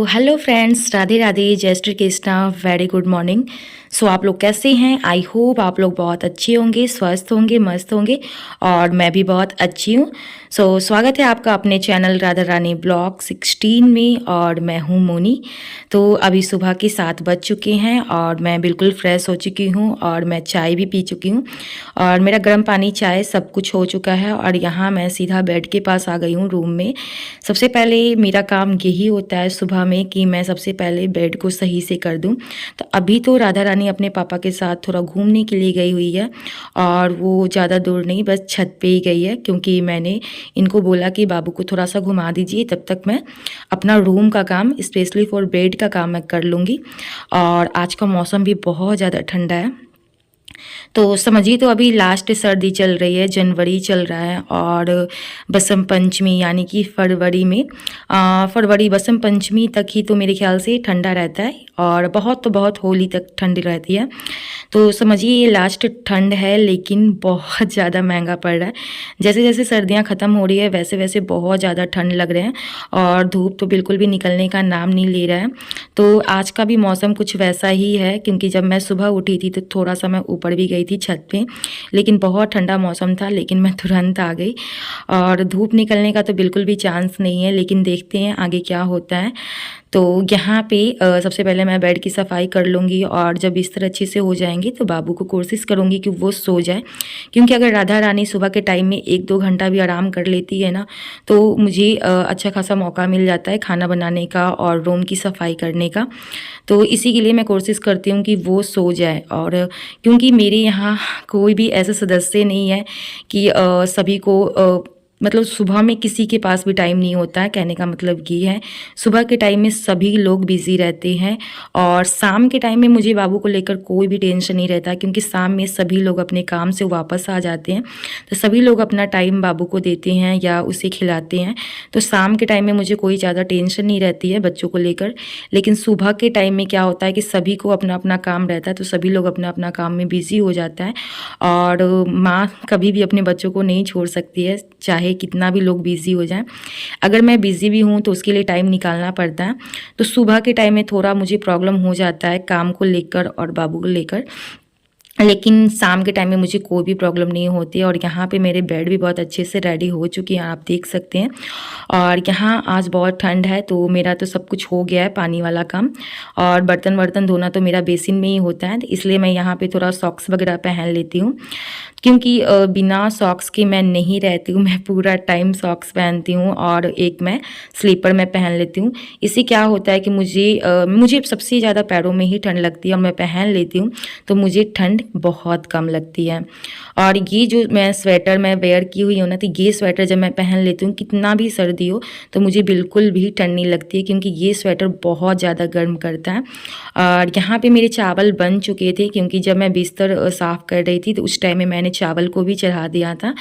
Hello friends, Radhe Radhe, जय Shri Krishna, very good morning. आप लोग कैसे हैं? आई होप आप लोग बहुत अच्छे होंगे, स्वस्थ होंगे, मस्त होंगे और मैं भी बहुत अच्छी हूँ। स्वागत है आपका अपने चैनल राधा रानी ब्लॉग 16 में और मैं हूँ मोनी। अभी सुबह के 7 बज चुके हैं और मैं बिल्कुल फ्रेश हो चुकी हूँ और मैं चाय भी पी चुकी हूँ और मेरा गर्म पानी चाय सब कुछ हो चुका है और यहाँ मैं सीधा बेड के पास आ गई हूँ रूम में। सबसे पहले मेरा काम यही होता है सुबह में कि मैं सबसे पहले बेड को सही से कर दूं। तो अभी तो राधा रानी अपने पापा के साथ थोड़ा घूमने के लिए गई हुई है और वो ज़्यादा दूर नहीं, बस छत पे ही गई है क्योंकि मैंने इनको बोला कि बाबू को थोड़ा सा घुमा दीजिए, तब तक मैं अपना रूम का काम स्पेशली फॉर बेड का काम मैं कर लूँगी। और आज का मौसम भी बहुत ज़्यादा ठंडा है, तो समझिए तो अभी लास्ट सर्दी चल रही है, जनवरी चल रहा है और बसंत पंचमी यानी कि फरवरी में फरवरी बसंत पंचमी तक ही तो मेरे ख्याल से ठंडा रहता है और बहुत तो बहुत होली तक ठंडी रहती है। तो समझिए ये लास्ट ठंड है, लेकिन बहुत ज़्यादा महंगा पड़ रहा है। जैसे जैसे सर्दियाँ ख़त्म हो रही है वैसे वैसे बहुत ज़्यादा ठंड लग रहे हैं और धूप तो बिल्कुल भी निकलने का नाम नहीं ले रहा है। तो आज का भी मौसम कुछ वैसा ही है क्योंकि जब मैं सुबह उठी थी तो थोड़ा सा मैं ऊपर भी गई थी छत पे, लेकिन बहुत ठंडा मौसम था, लेकिन मैं तुरंत आ गई और धूप निकलने का तो बिल्कुल भी चांस नहीं है, लेकिन देखते हैं आगे क्या होता है। तो यहाँ पे सबसे पहले मैं बेड की सफाई कर लूँगी और जब बिस्तर अच्छे से हो जाएंगे तो बाबू को कोशिश करूँगी कि वो सो जाए, क्योंकि अगर राधा रानी सुबह के टाइम में 1-2 घंटा भी आराम कर लेती है ना तो मुझे अच्छा खासा मौका मिल जाता है खाना बनाने का और रूम की सफाई करने का। तो इसी के लिए मैं कोशिश करती हूँ कि वो सो जाए। और क्योंकि मेरे यहाँ कोई भी ऐसा सदस्य नहीं है कि सभी को मतलब सुबह में किसी के पास भी टाइम नहीं होता है, कहने का मतलब ये है सुबह के टाइम में सभी लोग बिजी रहते हैं और शाम के टाइम में मुझे बाबू को लेकर कोई भी टेंशन नहीं रहता क्योंकि शाम में सभी लोग अपने काम से वापस आ जाते हैं, तो सभी लोग अपना टाइम बाबू को देते हैं या उसे खिलाते हैं। तो शाम के टाइम में मुझे कोई ज़्यादा टेंशन नहीं रहती है बच्चों को लेकर, लेकिन सुबह के टाइम में क्या होता है कि सभी को अपना अपना काम रहता है, तो सभी लोग अपना अपना काम में बिजी हो जाता है और माँ कभी भी अपने बच्चों को नहीं छोड़ सकती है, चाहे कितना भी लोग बिजी हो जाएं। अगर मैं बिजी भी हूँ तो उसके लिए टाइम निकालना पड़ता है। तो सुबह के टाइम में थोड़ा मुझे प्रॉब्लम हो जाता है काम को लेकर और बाबू को लेकर, लेकिन शाम के टाइम में मुझे कोई भी प्रॉब्लम नहीं होती है। और यहाँ पे मेरे बेड भी बहुत अच्छे से रेडी हो चुकी हैं, आप देख सकते हैं। और यहाँ आज बहुत ठंड है तो मेरा तो सब कुछ हो गया है पानी वाला काम, और बर्तन वर्तन धोना तो मेरा बेसिन में ही होता है, तो इसलिए मैं यहाँ पे थोड़ा सॉक्स वगैरह पहन लेती हूँ क्योंकि बिना सॉक्स के मैं नहीं रहती हूँ। मैं पूरा टाइम सॉक्स पहनती हूँ और एक मैं स्लीपर में पहन लेती हूँ। इससे क्या होता है कि मुझे सबसे ज़्यादा पैरों में ही ठंड लगती है और मैं पहन लेती हूँ तो मुझे ठंड बहुत कम लगती है। और ये जो मैं स्वेटर मैं वेयर की हुई हूँ ना, तो ये स्वेटर जब मैं पहन लेती हूँ कितना भी सर्दी हो तो मुझे बिल्कुल भी ठंड नहीं लगती है, क्योंकि ये स्वेटर बहुत ज़्यादा गर्म करता है। और यहाँ पे मेरे चावल बन चुके थे क्योंकि जब मैं बिस्तर साफ़ कर रही थी तो उस टाइम में मैंने चावल को भी चढ़ा दिया था।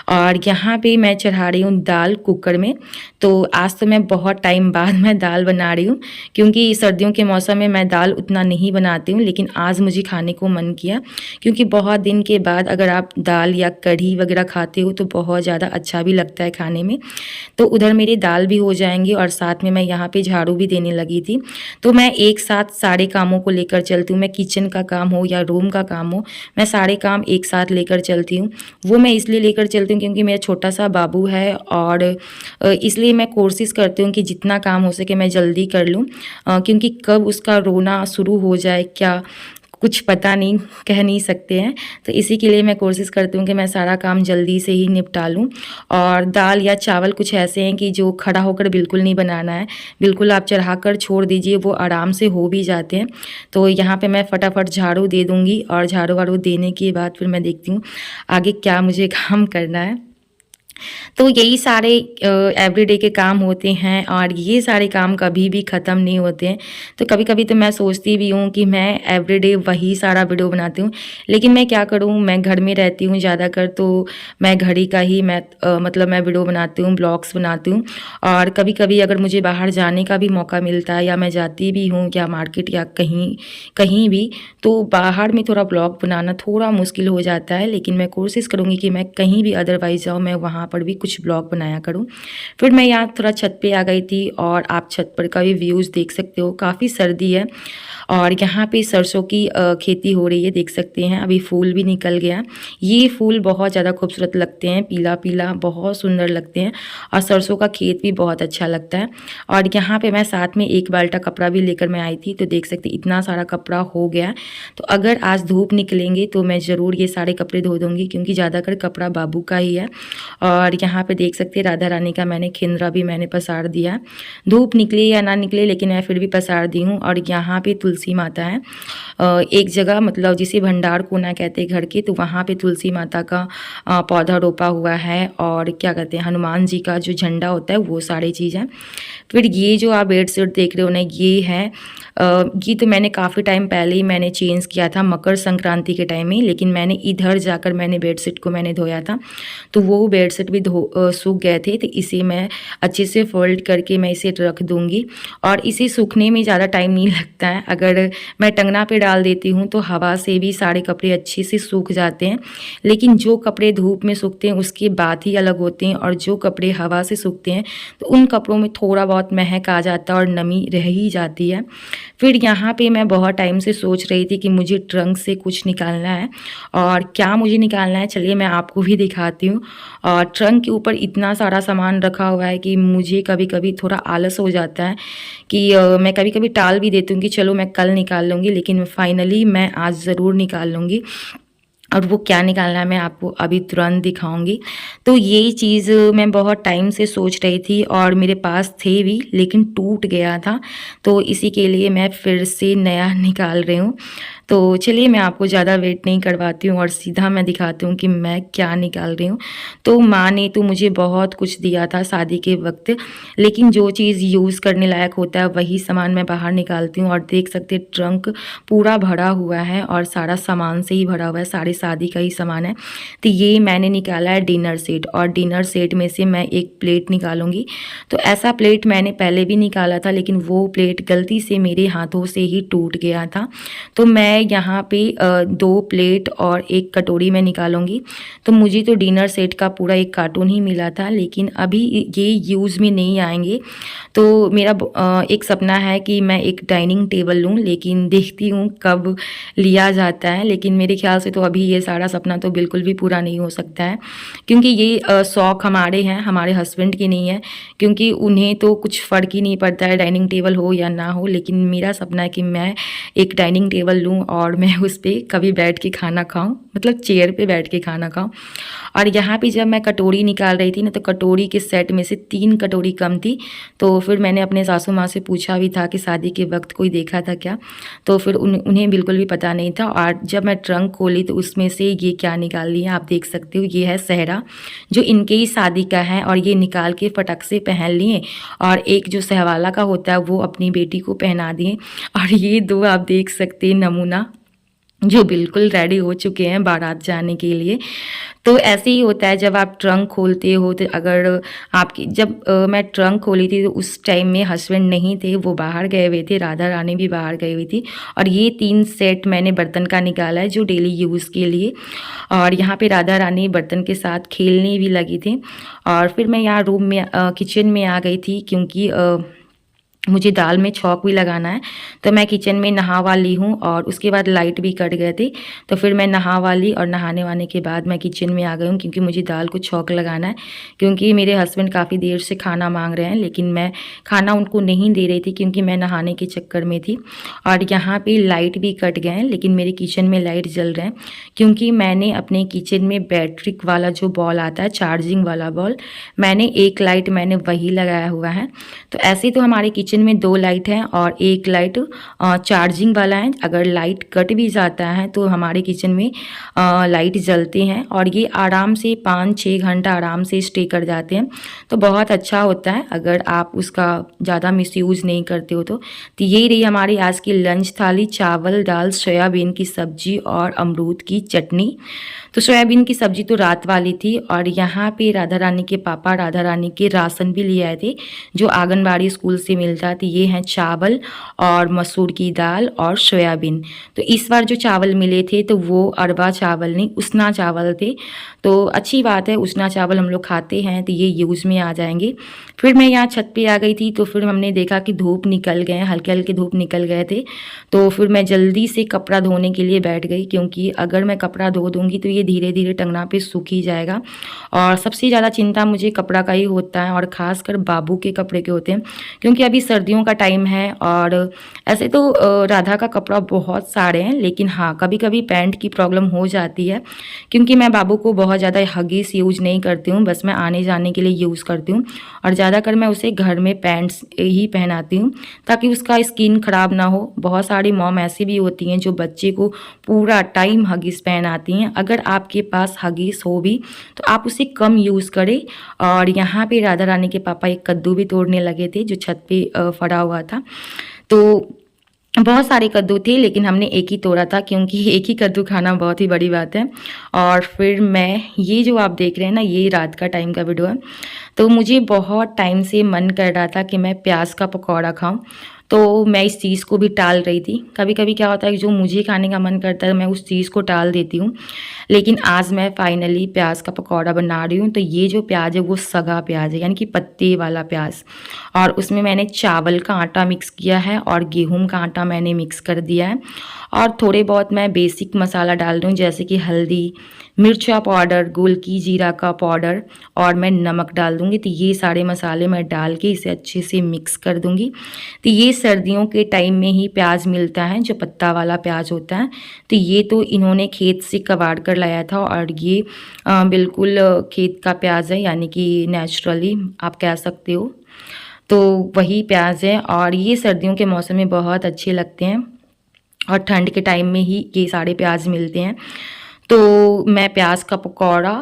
और यहाँ पे मैं चढ़ा रही हूँ दाल कुकर में। तो आज तो मैं बहुत टाइम बाद मैं दाल बना रही हूँ क्योंकि सर्दियों के मौसम में मैं दाल उतना नहीं बनाती हूँ, लेकिन आज मुझे खाने को मन किया क्योंकि बहुत दिन के बाद अगर आप दाल या कढ़ी वगैरह खाते हो तो बहुत ज़्यादा अच्छा भी लगता है खाने में। तो उधर मेरी दाल भी हो जाएंगी और साथ में मैं यहाँ पे झाड़ू भी देने लगी थी। तो मैं एक साथ सारे कामों को लेकर चलती हूँ, मैं किचन का काम हो या रूम का काम हो, मैं सारे काम एक साथ लेकर चलती हूँ। वो मैं इसलिए लेकर चलती हूँ क्योंकि मेरा छोटा सा बाबू है और इसलिए मैं कोशिश करती हूँ कि जितना काम हो सके मैं जल्दी कर लूँ, क्योंकि कब उसका रोना शुरू हो जाए क्या कुछ पता नहीं, कह नहीं सकते हैं। तो इसी के लिए मैं कोशिश करती हूँ कि मैं सारा काम जल्दी से ही निपटा लूँ। और दाल या चावल कुछ ऐसे हैं कि जो खड़ा होकर बिल्कुल नहीं बनाना है, बिल्कुल आप चढ़ा कर छोड़ दीजिए, वो आराम से हो भी जाते हैं। तो यहाँ पे मैं फटाफट झाड़ू दे दूँगी और झाड़ू वाड़ू देने के बाद फिर मैं देखती हूँ आगे क्या मुझे काम करना है। तो यही सारे एवरीडे के काम होते हैं और ये सारे काम कभी भी ख़त्म नहीं होते हैं। तो कभी कभी तो मैं सोचती भी हूँ कि मैं एवरीडे वही सारा वीडियो बनाती हूँ, लेकिन मैं क्या करूँ, मैं घर में रहती हूँ ज़्यादातर, तो मैं घर ही का ही मतलब मैं वीडियो बनाती हूँ, ब्लॉग्स बनाती हूँ। और कभी कभी अगर मुझे बाहर जाने का भी मौका मिलता है या मैं जाती भी हूँ या मार्केट या कहीं कहीं भी, तो बाहर में थोड़ा ब्लॉग बनाना थोड़ा मुश्किल हो जाता है, लेकिन मैं कोशिश करूँगी कि मैं कहीं भी अदरवाइज़ जाऊँ मैं वहाँ वहाँ पर भी कुछ ब्लॉग बनाया करूँ। फिर मैं यहाँ थोड़ा छत पे आ गई थी और आप छत पर का भी व्यूज़ देख सकते हो, काफ़ी सर्दी है और यहाँ पे सरसों की खेती हो रही है, देख सकते हैं अभी फूल भी निकल गया। ये फूल बहुत ज़्यादा खूबसूरत लगते हैं, पीला पीला बहुत सुंदर लगते हैं और सरसों का खेत भी बहुत अच्छा लगता है। और यहाँ पे मैं साथ में एक बाल्टा कपड़ा भी लेकर मैं आई थी, तो देख सकते इतना सारा कपड़ा हो गया। तो अगर आज धूप निकलेंगे तो मैं ज़रूर ये सारे कपड़े धो दूँगी, क्योंकि ज़्यादातर कपड़ा बाबू का ही है। और यहाँ पे देख सकते राधा रानी का मैंने खिंदरा भी मैंने पसार दिया, धूप निकले या ना निकले लेकिन मैं फिर भी पसार दी हूँ। और यहाँ पे तुलसी माता है एक जगह, मतलब जिसे भंडार कोना कहते हैं घर के, तो वहाँ पे तुलसी माता का पौधा रोपा हुआ है और क्या कहते हैं हनुमान जी का जो झंडा होता है वो सारी चीज़ है। फिर ये जो आप बेड शीट देख रहे हो ना, ये है ये तो मैंने काफ़ी टाइम पहले ही मैंने चेंज किया था, मकर संक्रांति के टाइम में, लेकिन मैंने इधर जाकर मैंने बेडशीट को मैंने धोया था तो वो बेडशीट भी सूख गए थे। तो इसे मैं अच्छे से फोल्ड करके मैं इसे रख दूँगी और इसे सूखने में ज़्यादा टाइम नहीं लगता है। अगर मैं टंगना पे डाल देती हूँ तो हवा से भी सारे कपड़े अच्छे से सूख जाते हैं, लेकिन जो कपड़े धूप में सूखते हैं उसकी बात ही अलग होती हैं और जो कपड़े हवा से सूखते हैं तो उन कपड़ों में थोड़ा बहुत महक आ जाता है और नमी रह ही जाती है। फिर यहाँ पे मैं बहुत टाइम से सोच रही थी कि मुझे ट्रंक से कुछ निकालना है, और क्या मुझे निकालना है चलिए मैं आपको भी दिखाती हूँ। और ट्रंक के ऊपर इतना सारा सामान रखा हुआ है कि मुझे कभी कभी थोड़ा आलस हो जाता है कि मैं कभी कभी टाल भी देती हूँ कि चलो मैं कल निकाल लूँगी, लेकिन फाइनली मैं आज ज़रूर निकाल लूँगी। और वो क्या निकालना है मैं आपको अभी तुरंत दिखाऊंगी। तो ये चीज़ मैं बहुत टाइम से सोच रही थी और मेरे पास थे भी, लेकिन टूट गया था, तो इसी के लिए मैं फिर से नया निकाल रही हूँ। तो चलिए मैं आपको ज़्यादा वेट नहीं करवाती हूँ और सीधा मैं दिखाती हूँ कि मैं क्या निकाल रही हूँ। तो माँ ने तो मुझे बहुत कुछ दिया था शादी के वक्त, लेकिन जो चीज़ यूज़ करने लायक होता है वही सामान मैं बाहर निकालती हूँ। और देख सकते ट्रंक पूरा भरा हुआ है और सारा सामान से ही भरा हुआ है, सारे शादी का ही सामान है। तो ये मैंने निकाला है डिनर सेट, और डिनर सेट में से मैं एक प्लेट निकालूंगी। तो ऐसा प्लेट मैंने पहले भी निकाला था, लेकिन वो प्लेट गलती से मेरे हाथों से ही टूट गया था। तो मैं यहाँ पे 2 प्लेट और 1 कटोरी में निकालूंगी। तो मुझे तो डिनर सेट का पूरा 1 कार्टून ही मिला था, लेकिन अभी ये यूज़ में नहीं आएंगे। तो मेरा एक सपना है कि मैं एक डाइनिंग टेबल लूँ, लेकिन देखती हूँ कब लिया जाता है। लेकिन मेरे ख्याल से तो अभी ये सारा सपना तो बिल्कुल भी पूरा नहीं हो सकता है, क्योंकि ये शौक़ हमारे हैं, हमारे हस्बैंड की नहीं है, क्योंकि उन्हें तो कुछ फ़र्क ही नहीं पड़ता है डाइनिंग टेबल हो या ना हो। लेकिन मेरा सपना है कि मैं एक डाइनिंग टेबल लूँ और मैं उस पर कभी बैठ के खाना खाऊँ, मतलब चेयर पे बैठ के खाना खाऊँ। और यहाँ पे जब मैं कटोरी निकाल रही थी ना, तो कटोरी के सेट में से 3 कटोरी कम थी। तो फिर मैंने अपने सासू माँ से पूछा भी था कि शादी के वक्त कोई देखा था क्या, तो फिर उन्हें बिल्कुल भी पता नहीं था। और जब मैं ट्रंक खोली तो उसमें से ये क्या निकाल लिया आप देख सकते हो, ये है सहरा, जो इनके ही शादी का है, और ये निकाल के फटक से पहन लिए। और एक जो सहवाला का होता है वो अपनी बेटी को पहना दिए। और ये 2 आप देख सकते हैं नमूना, जो बिल्कुल रेडी हो चुके हैं बारात जाने के लिए। तो ऐसे ही होता है जब आप ट्रंक खोलते हो। तो अगर आपकी जब मैं ट्रंक खोली थी तो उस टाइम में हस्बैंड नहीं थे, वो बाहर गए हुए थे, राधा रानी भी बाहर गई हुई थी। और ये 3 सेट मैंने बर्तन का निकाला है जो डेली यूज़ के लिए। और यहाँ पे राधा रानी बर्तन के साथ खेलने भी लगी थी। और फिर मैं यहाँ रूम में किचन में आ गई थी, क्योंकि मुझे दाल में छौंक भी लगाना है। तो मैं किचन में नहावा ली हूँ और उसके बाद लाइट भी कट गए थे, तो फिर मैं नहावा ली और नहाने वाने के बाद मैं किचन में आ गई हूँ, क्योंकि मुझे दाल को छौंक लगाना है। क्योंकि मेरे हस्बैंड काफ़ी देर से खाना मांग रहे हैं, लेकिन मैं खाना उनको नहीं दे रही थी क्योंकि मैं नहाने के चक्कर में थी। और यहाँ पर लाइट भी कट गए हैं, लेकिन मेरे किचन में लाइट जल रहे हैं, क्योंकि मैंने अपने किचन में बैटरी वाला जो बॉल आता है, चार्जिंग वाला बॉल, मैंने एक लाइट मैंने वही लगाया हुआ है। तो ऐसे तो हमारे किचन में 2 लाइट हैं और 1 लाइट चार्जिंग वाला है। अगर लाइट कट भी जाता है तो हमारे किचन में लाइट जलते हैं, और ये आराम से 5-6 घंटा आराम से स्टे कर जाते हैं। तो बहुत अच्छा होता है अगर आप उसका ज़्यादा मिसयूज़ नहीं करते हो। तो यही रही हमारी आज की लंच थाली, चावल, दाल, सोयाबीन की सब्जी और अमरूद की चटनी। तो सोयाबीन की सब्जी तो रात वाली थी और यहाँ पे राधा रानी के पापा राधा रानी के राशन भी ले आए थे जो आंगनबाड़ी स्कूल से मिलता। तो ये हैं चावल और मसूर की दाल और सोयाबीन। तो इस बार जो चावल मिले थे तो वो अरबा चावल नहीं उसना चावल थे। तो अच्छी बात है, उसना चावल हम लोग खाते हैं तो ये यूज़ में आ जाएंगे। फिर मैं यहाँ छत पे आ गई थी तो फिर हमने देखा कि धूप निकल गए, हल्के हल्के धूप निकल गए थे। तो फिर मैं जल्दी से कपड़ा धोने के लिए बैठ गई क्योंकि अगर मैं कपड़ा धो दूँगी तो ये धीरे धीरे टंगना पे सूख ही जाएगा। और सबसे ज़्यादा चिंता मुझे कपड़ा का ही होता है और ख़ासकर बाबू के कपड़े के होते हैं क्योंकि अभी सर्दियों का टाइम है। और ऐसे तो राधा का कपड़ा बहुत सारे हैं, लेकिन हाँ कभी कभी पैंट की प्रॉब्लम हो जाती है क्योंकि मैं बाबू को बहुत ज़्यादा हगीस यूज नहीं करती हूँ, बस मैं आने जाने के लिए यूज़ करती हूँ। और ज़्यादातर मैं उसे घर में पैंट्स ही पहनाती हूँ ताकि उसका स्किन ख़राब ना हो। बहुत सारी मॉम ऐसी भी होती हैं जो बच्चे को पूरा टाइम हगीस पहनाती हैं। अगर आपके पास हगीस हो भी तो आप उसे कम यूज़ करें। और यहाँ पे राधा रानी के पापा एक कद्दू भी तोड़ने लगे थे जो छत पे फड़ा हुआ था। तो बहुत सारे कद्दू थे लेकिन हमने एक ही तोड़ा था क्योंकि एक ही कद्दू खाना बहुत ही बड़ी बात है। और फिर मैं ये जो आप देख रहे हैं ना, ये रात का टाइम का वीडियो है। तो मुझे बहुत टाइम से मन कर रहा था कि मैं प्याज का पकौड़ा खाऊं, तो मैं इस चीज़ को भी टाल रही थी। कभी कभी क्या होता है कि जो मुझे खाने का मन करता है मैं उस चीज़ को टाल देती हूँ। लेकिन आज मैं फाइनली प्याज का पकौड़ा बना रही हूँ। तो ये जो प्याज है वो सगा प्याज है यानी कि पत्ते वाला प्याज। और उसमें मैंने चावल का आटा मिक्स किया है और गेहूं का आटा मैंने मिक्स कर दिया है। और थोड़े बहुत मैं बेसिक मसाला डाल रही हूँ जैसे कि हल्दी, मिर्चा पाउडर, गोलकी जीरा का पाउडर और मैं नमक डाल दूँगी। तो ये सारे मसाले मैं डाल के इसे अच्छे से मिक्स कर दूँगी। तो ये सर्दियों के टाइम में ही प्याज मिलता है जो पत्ता वाला प्याज होता है। तो ये तो इन्होंने खेत से कबाड़ कर लाया था और ये बिल्कुल खेत का प्याज है यानी कि नेचुरली आप कह सकते हो। तो वही प्याज है और ये सर्दियों के मौसम में बहुत अच्छे लगते हैं और ठंड के टाइम में ही ये सारे प्याज मिलते हैं। तो मैं प्याज का पकौड़ा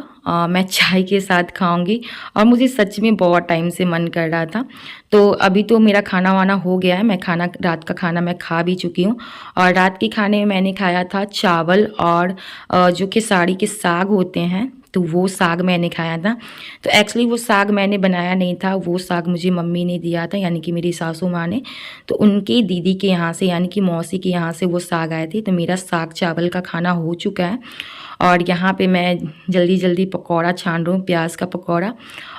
मैं चाय के साथ खाऊंगी और मुझे सच में बहुत टाइम से मन कर रहा था। तो अभी तो मेरा खाना वाना हो गया है, मैं खाना रात का खाना मैं खा भी चुकी हूँ। और रात के खाने में मैंने खाया था चावल और जो खेसारी के साग होते हैं तो वो साग मैंने खाया था। तो एक्चुअली वो साग मैंने बनाया नहीं था, वो साग मुझे मम्मी ने दिया था यानी कि मेरी सासू माँ ने। तो उनके दीदी के यहाँ से यानी कि मौसी के यहाँ से वो साग आए थे। तो मेरा साग चावल का खाना हो चुका है और यहाँ पे मैं जल्दी जल्दी पकौड़ा छान रही हूँ, प्याज का पकौड़ा।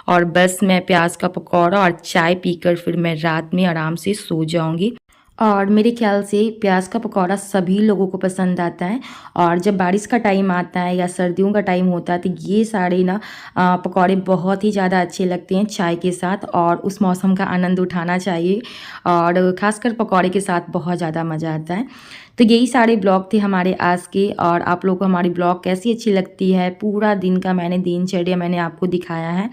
और बस मैं प्याज का पकौड़ा और चाय पीकर फिर मैं रात में आराम से सो जाऊँगी। और मेरे ख्याल से प्याज का पकौड़ा सभी लोगों को पसंद आता है। और जब बारिश का टाइम आता है या सर्दियों का टाइम होता है तो ये सारे ना पकौड़े बहुत ही ज़्यादा अच्छे लगते हैं चाय के साथ और उस मौसम का आनंद उठाना चाहिए। और ख़ासकर पकौड़े के साथ बहुत ज़्यादा मज़ा आता है। तो यही सारे ब्लॉग थे हमारे आज के। और आप लोगों को हमारी ब्लॉग कैसी अच्छी लगती है, पूरा दिन का मैंने दिनचर्या मैंने आपको दिखाया है।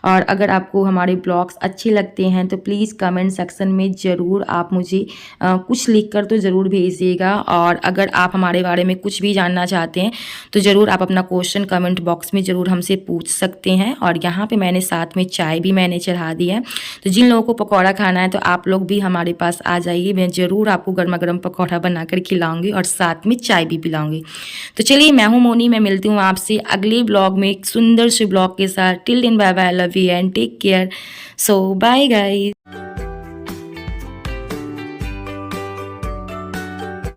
और अगर आपको हमारे ब्लॉग्स अच्छे लगते हैं तो प्लीज़ कमेंट सेक्शन में ज़रूर आप मुझे कुछ लिखकर तो ज़रूर भेजिएगा। और अगर आप हमारे बारे में कुछ भी जानना चाहते हैं तो ज़रूर आप अपना क्वेश्चन कमेंट बॉक्स में ज़रूर हमसे पूछ सकते हैं। और यहाँ पे मैंने साथ में चाय भी मैंने चढ़ा दी है। तो जिन लोगों को पकौड़ा खाना है तो आप लोग भी हमारे पास आ जाइए, मैं ज़रूर आपको गर्मा गर्म पकौड़ा बनाकर खिलाऊँगी और साथ में चाय भी पिलाऊँगी। तो चलिए, मैं हूँ मोनी, मैं मिलती हूँ आपसे अगले ब्लॉग में एक सुंदर से ब्लॉग के साथ। Till then bye bye, love you and take care. So bye guys.